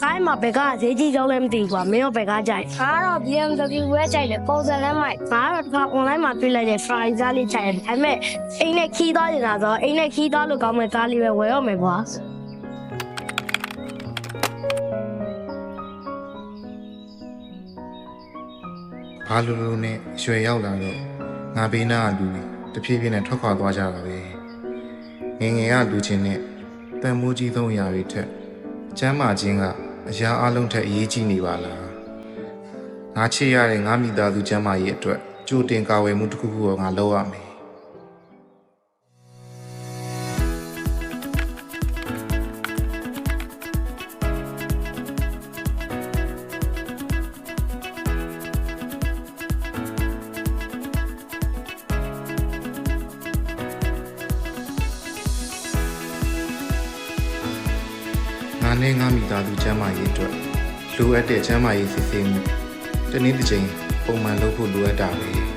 ကိုင်းမှာဘက်ကဈေးကြီးကြောင်းလည်းမသိဘူးကွာမင်းတို့ဘက်ကကြိုက်ငါတော့ BMW ပဲကြိုက်တယ်ပုံစံလည်းမိုက်ငါတော့တစ်ခါ online မှာတွေ့လိုက်တဲ့ Ferrari ကားလေးကြိုက်တယ်ဒါပေမဲ့အိမ်နဲ့ခီးသွားနေတာဆိုအိမ်နဲ့ခီးသွားလို့ကောင်းမဲ့ကားလေးပဲဝယ်ရမယ်ကွာ ဘာလူလူနဲ့ရွှေရောက်လာတော့ငါဘေးနားကလူတွေတဖြည်းဖြည်းနဲ့ထွက်ခွာသွားကြတာပဲငယ်ငယ်ကလူချင်းနဲ့တန်မိုးကြီးသုံးအရာတွေထက်ကျမ်းမာခြင်းကအရာအလုံးထက်အရေးကြီးနေပါလားငါချစ်ရတဲ့ငါမိသားစုကျမ်းမာရေးအတွက်ကြိုတင်ကာဝယ်မှုတစ်ခုခုကိုငါလုပ်ရမယ်ငါနဲ့ငါမိသားစုကျမ်းမာရေးအတွက်လိုအပ်တဲ့ကျမ်းမာရေးစစ်ဆေးမှုတနည်းတစ်ချိန်ပုံမှန်လုပ်ဖို့လိုအပ်တာပဲ